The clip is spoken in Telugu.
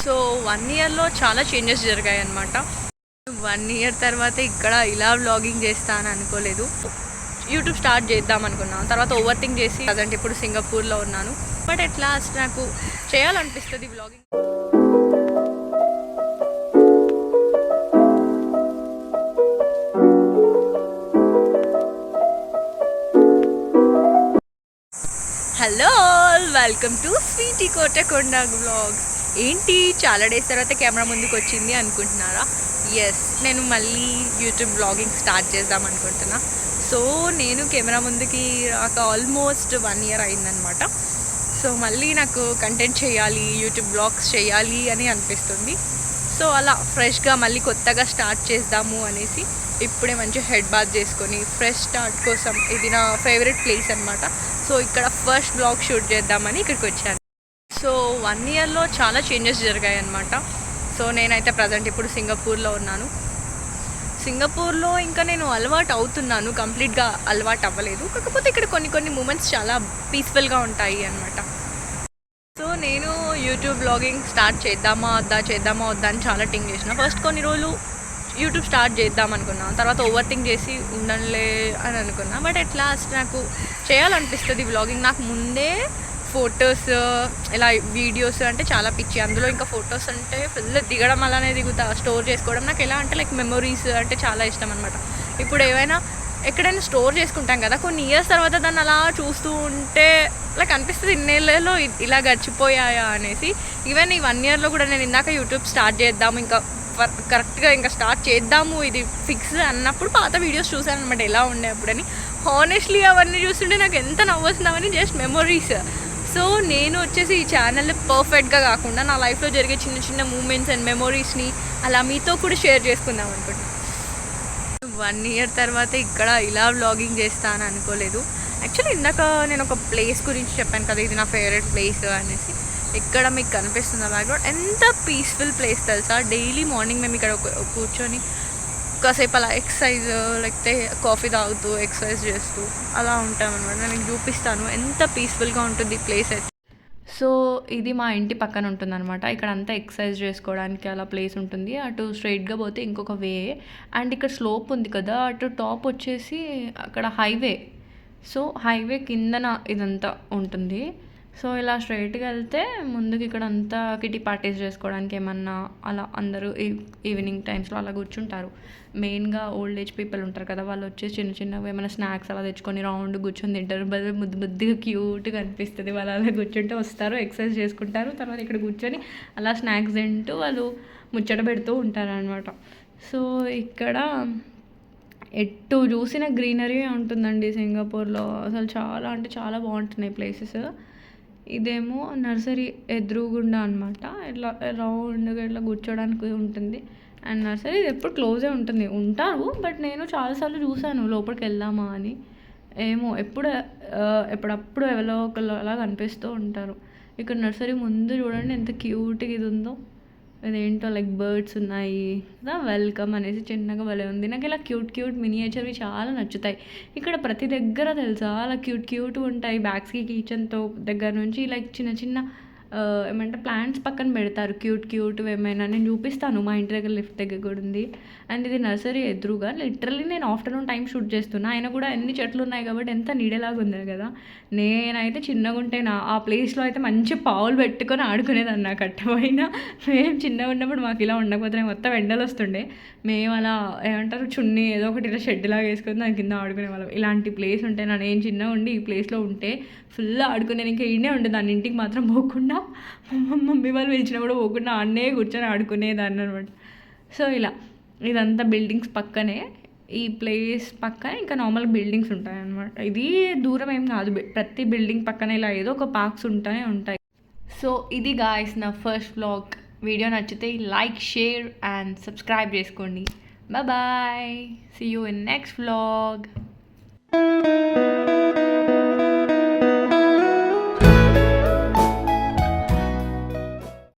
సో 1 ఇయర్‌లో చాలా చేంజెస్ జరిగాయన్నమాట. 1 ఇయర్ తర్వాత ఇక్కడ ఇలా వ్లాగింగ్ చేస్తా అని అనుకోలేదు. యూట్యూబ్ స్టార్ట్ చేద్దాం అనుకున్నాను. తర్వాత ఓవర్ థింక్ చేసి ప్రజెంట్ ఇప్పుడు సింగపూర్‌లో ఉన్నాను. బట్ ఎట్ లాస్ట్ నాకు చేయాలనిపిస్తుంది vlogging. Hello welcome to Sweety Kotakonda vlogs. ఏంటి చాలా డేస్ తర్వాత కెమెరా ముందుకు వచ్చింది అనుకుంటున్నారా? ఎస్, నేను మళ్ళీ యూట్యూబ్ వ్లాగింగ్ స్టార్ట్ చేద్దాం అనుకుంటున్నా. సో నేను కెమెరా ముందుకి రాక ఆల్మోస్ట్ 1 ఇయర్ అయిందనమాట. సో మళ్ళీ నాకు కంటెంట్ చేయాలి, యూట్యూబ్ వ్లాగ్స్ చేయాలి అని అనిపిస్తుంది. సో అలా ఫ్రెష్గా మళ్ళీ కొత్తగా స్టార్ట్ చేద్దాము అనేసి ఇప్పుడే మంచి హెడ్ బాత్ చేసుకొని ఫ్రెష్ స్టార్ట్ కోసం ఇది నా ఫేవరెట్ ప్లేస్ అనమాట. సో ఇక్కడ ఫస్ట్ బ్లాగ్ షూట్ చేద్దామని ఇక్కడికి వచ్చాను. సో 1 ఇయర్లో చాలా చేంజెస్ జరిగాయి అన్నమాట. సో నేనైతే ప్రజెంట్ ఇప్పుడు సింగపూర్లో ఉన్నాను. సింగపూర్లో ఇంకా నేను అలవాటు అవుతున్నాను, కంప్లీట్గా అలవాటు అవ్వలేదు. కాకపోతే ఇక్కడ కొన్ని మూమెంట్స్ చాలా పీస్ఫుల్గా ఉంటాయి అన్నమాట. సో నేను యూట్యూబ్ బ్లాగింగ్ స్టార్ట్ చేద్దామా వద్దా అని చాలా థింక్ చేసిన. ఫస్ట్ కొన్ని రోజులు యూట్యూబ్ స్టార్ట్ చేద్దాం అనుకున్నాను. తర్వాత ఓవర్ థింక్ చేసి ఉండలే అని అనుకున్నా. బట్ ఎట్ లాస్ట్ నాకు చేయాలనిపిస్తుంది వ్లాగింగ్. నాకు ముందే ఫొటోస్ ఇలా వీడియోస్ అంటే చాలా పిచ్చి. అందులో ఇంకా ఫొటోస్ అంటే ఫుల్ దిగడం అలానే దిగుతా, స్టోర్ చేసుకోవడం నాకు ఎలా అంటే లైక్ మెమొరీస్ అంటే చాలా ఇష్టం అనమాట. ఇప్పుడు ఏవైనా ఎక్కడైనా స్టోర్ చేసుకుంటాం కదా, కొన్ని ఇయర్స్ తర్వాత దాన్ని అలా చూస్తూ ఉంటే లైక్ అనిపిస్తుంది ఇన్నేళ్ళలో ఇలా గడిచిపోయాయా అనేసి. ఈవెన్ ఈ 1 ఇయర్లో కూడా నేను ఇందాక యూట్యూబ్ స్టార్ట్ చేద్దాము, ఇంకా కరెక్ట్గా ఇంకా స్టార్ట్ చేద్దాము ఇది ఫిక్స్ అన్నప్పుడు పాత వీడియోస్ చూసాను అనమాట ఎలా ఉండే అప్పుడని. హానెస్ట్లీ అవన్నీ చూస్తుంటే నాకు ఎంత నవ్వొస్తుందామని జస్ట్ మెమొరీస్. సో నేను వచ్చేసి ఈ ఛానల్ పర్ఫెక్ట్గా కాకుండా నా లైఫ్లో జరిగే చిన్న మూమెంట్స్ అండ్ మెమొరీస్ని అలా మీతో కూడా షేర్ చేసుకుందాం అనుకుంటున్నాను. 1 ఇయర్ తర్వాత ఇక్కడ ఇలా వ్లాగింగ్ చేస్తా అని అనుకోలేదు. యాక్చువల్లీ ఇందాక నేను ఒక ప్లేస్ గురించి చెప్పాను కదా, ఇది నా ఫేవరెట్ ప్లేస్ అనేసి. ఇక్కడ మీకు కనిపిస్తుంది బ్యాక్గ్రౌండ్, ఎంత పీస్ఫుల్ ప్లేస్ తెలుసా. డైలీ మార్నింగ్ మేము ఇక్కడ కూర్చొని కాసేపు అలా ఎక్సర్సైజ్ లేకపోతే కాఫీ తాగుతూ ఎక్సర్సైజ్ చేస్తూ అలా ఉంటామన్నమాట. నేను చూపిస్తాను ఎంత పీస్ఫుల్గా ఉంటుంది ఈ ప్లేస్ అయితే. సో ఇది మా ఇంటి పక్కన ఉంటుంది అనమాట. ఇక్కడ అంతా ఎక్సర్సైజ్ చేసుకోవడానికి అలా ప్లేస్ ఉంటుంది. అటు స్ట్రైట్గా పోతే ఇంకొక వే, అండ్ ఇక్కడ స్లోప్ ఉంది కదా, అటు టాప్ వచ్చేసి అక్కడ హైవే. సో హైవే కిందన ఇదంతా ఉంటుంది. సో ఇలా స్ట్రైట్గా వెళ్తే ముందుకు ఇక్కడ అంతా కిటీ పార్టీస్ చేసుకోవడానికి ఏమన్నా అలా అందరూ ఈవినింగ్ టైమ్స్లో అలా కూర్చుంటారు. మెయిన్గా ఓల్డ్ ఏజ్ పీపుల్ ఉంటారు కదా, వాళ్ళు వచ్చేసి చిన్నగా ఏమైనా స్నాక్స్ అలా తెచ్చుకొని రౌండ్ కూర్చొని తింటారు. ముద్దుగా క్యూట్గా అనిపిస్తుంది. వాళ్ళు అలా కూర్చుంటే వస్తారు, ఎక్సర్సైజ్ చేసుకుంటారు, తర్వాత ఇక్కడ కూర్చొని అలా స్నాక్స్ తింటూ వాళ్ళు ముచ్చట పెడుతూ ఉంటారు అనమాట. సో ఇక్కడ ఎటు చూసిన గ్రీనరీ ఉంటుందండి సింగపూర్లో. అసలు చాలా అంటే చాలా బాగుంటున్నాయి ప్లేసెస్. ఇదేమో నర్సరీ ఎదురుగుండా అనమాట. ఇట్లా రౌండ్గా ఇట్లా కూర్చోడానికి ఉంటుంది. అండ్ నర్సరీ ఎప్పుడు క్లోజే ఉంటారు. బట్ నేను చాలాసార్లు చూసాను లోపలికి వెళ్దామా అని. ఏమో ఎప్పుడప్పుడు ఎవరో ఒకళ్ళు అలా కనిపిస్తూ ఉంటారు. ఇక్కడ నర్సరీ ముందు చూడండి ఎంత క్యూట్గా ఇది ఉందో. ఇదేంటో లైక్ బర్డ్స్ ఉన్నాయి కదా, వెల్కమ్ అనేసి చిన్నగా భలే ఉంది. నాకు ఇలా క్యూట్ మినియేచర్వి చాలా నచ్చుతాయి. ఇక్కడ ప్రతి దగ్గర తెలుసా అలా క్యూట్గా ఉంటాయి. బ్యాగ్స్కి కిచెన్తో దగ్గర నుంచి లైక్ చిన్న ఏమంటే ప్లాంట్స్ పక్కన పెడతారు క్యూట్ ఏమైనా. నేను చూపిస్తాను, మా ఇంటి దగ్గర లిఫ్ట్ దగ్గర కూడా ఉంది. అండ్ ఇది నర్సరీ ఎదురుగా. లిటరల్లీ నేను ఆఫ్టర్నూన్ టైం షూట్ చేస్తున్నా, అయినా కూడా ఎన్ని చెట్లు ఉన్నాయి కాబట్టి ఎంత నీడలాగా ఉంది కదా. నేనైతే చిన్నగా ఉంటే ఆ ప్లేస్లో అయితే మంచి పావులు పెట్టుకొని ఆడుకునేదాన్ని. నాకు అట్టమైనా మేము చిన్నగా ఉన్నప్పుడు మాకు ఇలా ఉండకపోతే మొత్తం ఎండలు వస్తుండే. మేము అలా ఏమంటారు చున్నీ ఏదో ఒకటి ఇలా షెడ్ లాగా వేసుకొని దాని కింద ఆడుకునే వాళ్ళం. ఇలాంటి ప్లేస్ ఉంటే నేను చిన్నగా ఉండి ఈ ప్లేస్లో ఉంటే ఫుల్ ఆడుకునే. ఇంకా ఈడనే ఉండేది, దాని ఇంటికి మాత్రం పోకుండా, మమ్మీ వాళ్ళు పిలిచినప్పుడు పోకుండా ఆడనే కూర్చొని ఆడుకునేదాన్ని అనమాట. సో ఇలా ఇదంతా బిల్డింగ్స్ పక్కనే, ఈ ప్లేస్ పక్కనే ఇంకా నార్మల్ బిల్డింగ్స్ ఉంటాయి అన్నమాట. ఇది దూరం ఏం కాదు, ప్రతి బిల్డింగ్ పక్కన ఇలా ఏదో ఒక పార్క్స్ ఉంటాయి. సో ఇది గాయ్స్ నా ఫస్ట్ వ్లాగ్. వీడియో నచ్చితే లైక్, షేర్ అండ్ సబ్స్క్రైబ్ చేసుకోండి. Bye, see you in next vlog.